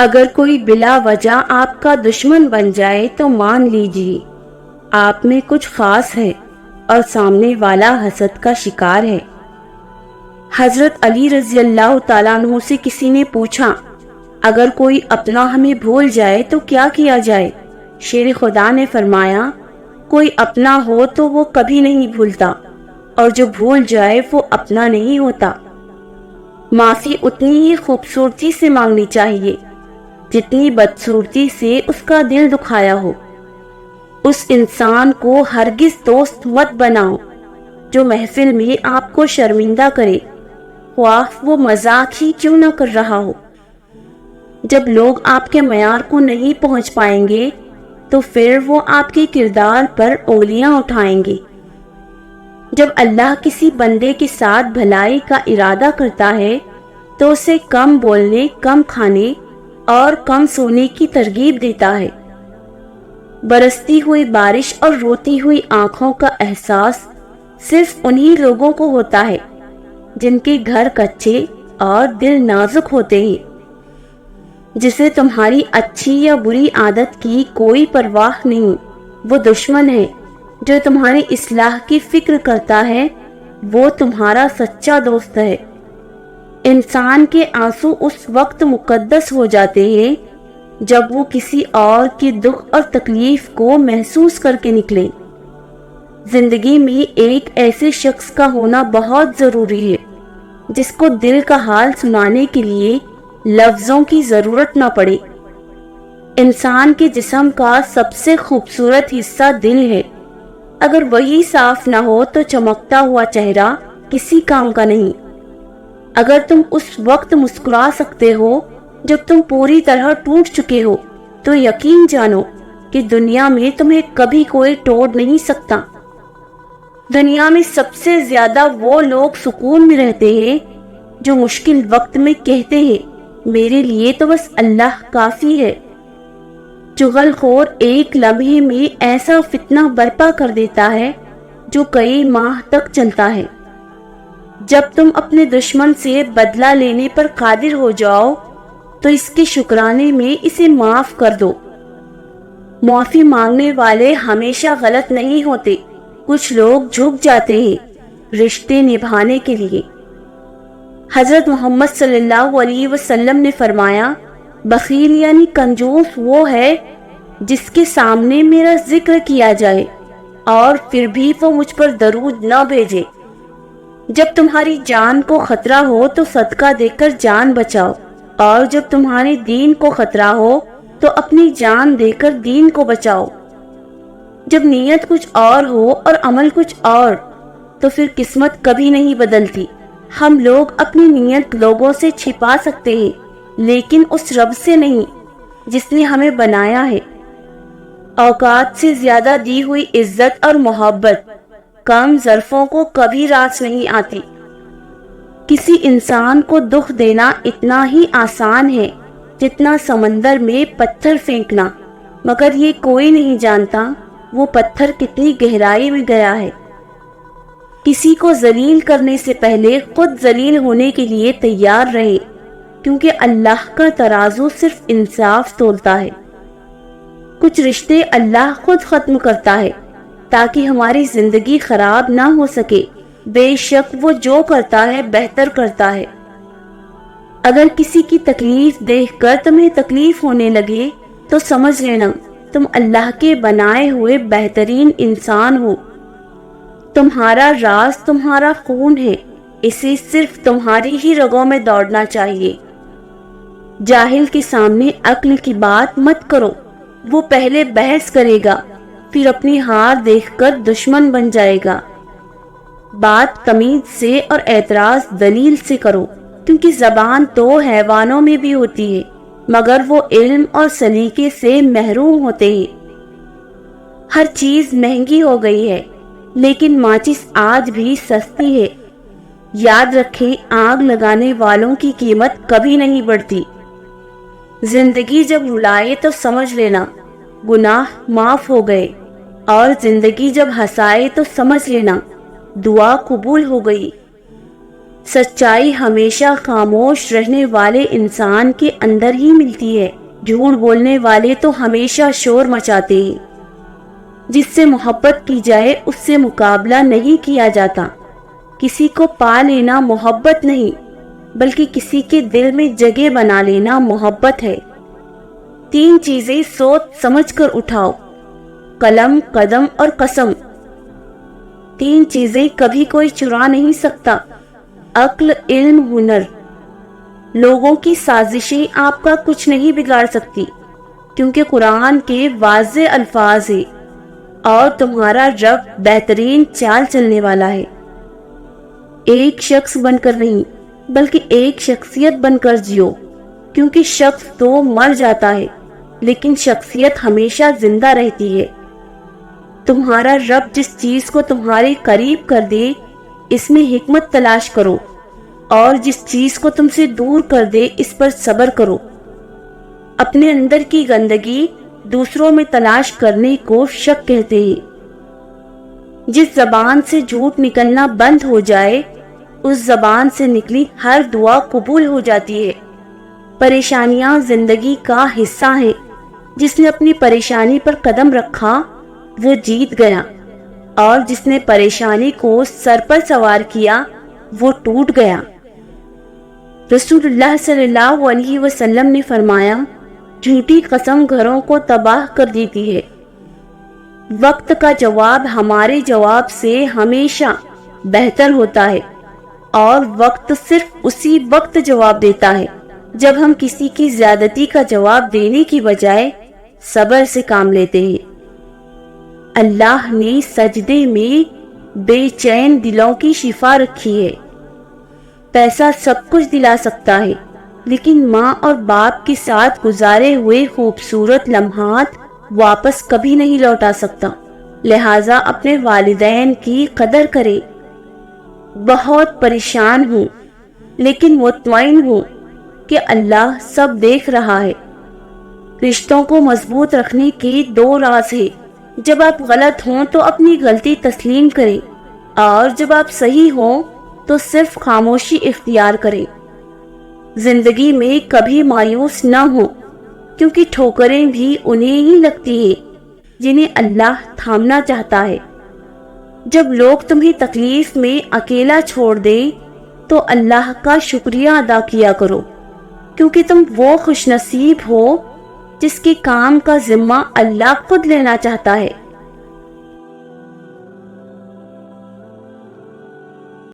اگر کوئی بلا وجہ آپ کا دشمن بن جائے تو مان لیجیے آپ میں کچھ خاص ہے اور سامنے والا حسد کا شکار ہے۔ حضرت علی رضی اللہ تعالیٰ عنہ سے کسی نے پوچھا، اگر کوئی اپنا ہمیں بھول جائے تو کیا کیا جائے؟ شیر خدا نے فرمایا، کوئی اپنا ہو تو وہ کبھی نہیں بھولتا، اور جو بھول جائے وہ اپنا نہیں ہوتا۔ معافی اتنی ہی خوبصورتی سے مانگنی چاہیے جتنی بدصورتی سے اس کا دل دکھایا ہو۔ اس انسان کو ہرگز دوست مت بناؤ جو محفل میں آپ کو شرمندہ کرے، خواہ وہ مذاق ہی کیوں نہ کر رہا ہو۔ جب لوگ آپ کے معیار کو نہیں پہنچ پائیں گے تو پھر وہ آپ کے کردار پر انگلیاں اٹھائیں گے۔ جب اللہ کسی بندے کے ساتھ بھلائی کا ارادہ کرتا ہے تو اسے کم بولنے، کم کھانے اور کم سونے کی ترغیب دیتا ہے۔ برستی ہوئی بارش اور روتی ہوئی آنکھوں کا احساس صرف انہی لوگوں کو ہوتا ہے جن کے گھر کچے اور دل نازک ہوتے ہیں۔ جسے تمہاری اچھی یا بری عادت کی کوئی پرواہ نہیں، وہ دشمن ہے۔ جو تمہاری اصلاح کی فکر کرتا ہے وہ تمہارا سچا دوست ہے۔ انسان کے آنسو اس وقت مقدس ہو جاتے ہیں جب وہ کسی اور کی دکھ اور تکلیف کو محسوس کر کے نکلے۔ زندگی میں ایک ایسے شخص کا ہونا بہت ضروری ہے جس کو دل کا حال سنانے کے لیے لفظوں کی ضرورت نہ پڑے۔ انسان کے جسم کا سب سے خوبصورت حصہ دل ہے۔ اگر وہی صاف نہ ہو تو چمکتا ہوا چہرہ کسی کام کا نہیں۔ اگر تم اس وقت مسکرا سکتے ہو جب تم پوری طرح ٹوٹ چکے ہو تو یقین جانو کہ دنیا میں تمہیں کبھی کوئی توڑ نہیں سکتا۔ دنیا میں سب سے زیادہ وہ لوگ سکون میں رہتے ہیں جو مشکل وقت میں کہتے ہیں، میرے لیے تو بس اللہ کافی ہے۔ چغل خور ایک لمحے میں ایسا فتنہ برپا کر دیتا ہے جو کئی ماہ تک چلتا ہے۔ جب تم اپنے دشمن سے بدلہ لینے پر قادر ہو جاؤ تو اس کے شکرانے میں اسے معاف کر دو۔ معافی مانگنے والے ہمیشہ غلط نہیں ہوتے، کچھ لوگ جھک جاتے ہیں رشتے نبھانے کے لیے۔ حضرت محمد صلی اللہ علیہ وسلم نے فرمایا، بخیل یعنی کنجوس وہ ہے جس کے سامنے میرا ذکر کیا جائے اور پھر بھی وہ مجھ پر درود نہ بھیجے۔ جب تمہاری جان کو خطرہ ہو تو صدقہ دے کر جان بچاؤ، اور جب تمہارے دین کو خطرہ ہو تو اپنی جان دے کر دین کو بچاؤ۔ جب نیت کچھ اور ہو اور عمل کچھ اور تو پھر قسمت کبھی نہیں بدلتی۔ ہم لوگ اپنی نیت لوگوں سے چھپا سکتے ہیں لیکن اس رب سے نہیں جس نے ہمیں بنایا ہے۔ اوقات سے زیادہ دی ہوئی عزت اور محبت کم ظرفوں کو کبھی راس نہیں آتی۔ کسی انسان کو دکھ دینا اتنا ہی آسان ہے جتنا سمندر میں پتھر پھینکنا، مگر یہ کوئی نہیں جانتا وہ پتھر کتنی گہرائی میں گیا ہے۔ کسی کو ذلیل کرنے سے پہلے خود ذلیل ہونے کے لیے تیار رہے، کیونکہ اللہ کا ترازو صرف انصاف تولتا ہے۔ کچھ رشتے اللہ خود ختم کرتا ہے تاکہ ہماری زندگی خراب نہ ہو سکے۔ بے شک وہ جو کرتا ہے بہتر کرتا ہے۔ اگر کسی کی تکلیف دیکھ کر تمہیں تکلیف ہونے لگے تو سمجھ لینا تم اللہ کے بنائے ہوئے بہترین انسان ہو۔ تمہارا راز تمہارا خون ہے، اسے صرف تمہاری ہی رگوں میں دوڑنا چاہیے۔ جاہل کے سامنے عقل کی بات مت کرو، وہ پہلے بحث کرے گا پھر اپنی ہار دیکھ کر دشمن بن جائے گا۔ بات تمیز سے اور اعتراض دلیل سے کرو، کیونکہ زبان تو حیوانوں میں بھی ہوتی ہے مگر وہ علم اور سلیقے سے محروم ہوتے ہیں۔ ہر چیز مہنگی ہو گئی ہے لیکن ماچس آج بھی سستی ہے۔ یاد رکھیں، آگ لگانے والوں کی قیمت کبھی نہیں بڑھتی۔ زندگی جب رلائے تو سمجھ لینا گناہ معاف ہو گئے، اور زندگی جب ہنسائے تو سمجھ لینا دعا قبول ہو گئی۔ سچائی ہمیشہ خاموش رہنے والے انسان کے اندر ہی ملتی ہے۔ جھوٹ بولنے والے تو ہمیشہ شور مچاتے ہیں۔ جس سے محبت کی جائے اس سے مقابلہ نہیں کیا جاتا۔ کسی کو پا لینا محبت نہیں، بلکہ کسی کے دل میں جگہ بنا لینا محبت ہے۔ 3 چیزیں سوچ سمجھ کر اٹھاؤ: قلم، قدم اور قسم۔ 3 چیزیں کبھی کوئی چرا نہیں سکتا: عقل، علم، ہنر۔ لوگوں کی سازشیں آپ کا کچھ نہیں بگاڑ سکتی، کیونکہ قرآن کے واضح الفاظ ہیں اور تمہارا رب بہترین چال چلنے والا ہے۔ ایک شخص بن کر نہیں، بلکہ ایک شخصیت بن کر جیو، کیونکہ شخص تو مر جاتا ہے لیکن شخصیت ہمیشہ زندہ رہتی ہے۔ تمہارا رب جس چیز کو تمہارے قریب کر دے اس میں حکمت تلاش کرو، اور جس چیز کو تم سے دور کر دے اس پر صبر کرو۔ اپنے اندر کی گندگی دوسروں میں تلاش کرنے کو شک کہتے ہیں۔ جس زبان سے جھوٹ نکلنا بند ہو جائے اس زبان سے نکلی ہر دعا قبول ہو جاتی ہے۔ پریشانیاں زندگی کا حصہ ہیں۔ جس نے اپنی پریشانی پر قدم رکھا وہ جیت گیا، اور جس نے پریشانی کو سر پر سوار کیا وہ ٹوٹ گیا۔ رسول اللہ صلی اللہ علیہ وسلم نے فرمایا، جھوٹی قسم گھروں کو تباہ کر دیتی ہے۔ وقت کا جواب ہمارے جواب سے ہمیشہ بہتر ہوتا ہے، اور وقت صرف اسی وقت جواب دیتا ہے جب ہم کسی کی زیادتی کا جواب دینے کی بجائے صبر سے کام لیتے ہیں۔ اللہ نے سجدے میں بے چین دلوں کی شفا رکھی ہے۔ پیسہ سب کچھ دلا سکتا ہے، لیکن ماں اور باپ کے ساتھ گزارے ہوئے خوبصورت لمحات واپس کبھی نہیں لوٹا سکتا۔ لہٰذا اپنے والدین کی قدر کرے۔ بہت پریشان ہوں لیکن مطمئن ہوں کہ اللہ سب دیکھ رہا ہے۔ رشتوں کو مضبوط رکھنے کے 2 راز ہیں: جب آپ غلط ہوں تو اپنی غلطی تسلیم کریں، اور جب آپ صحیح ہوں تو صرف خاموشی اختیار کریں۔ زندگی میں کبھی مایوس نہ ہوں، کیونکہ ٹھوکریں بھی انہیں ہی لگتی ہیں جنہیں اللہ تھامنا چاہتا ہے۔ جب لوگ تمہیں تکلیف میں اکیلا چھوڑ دیں تو اللہ کا شکریہ ادا کیا کرو، کیونکہ تم وہ خوش نصیب ہو جس کے کام کا ذمہ اللہ خود لینا چاہتا ہے۔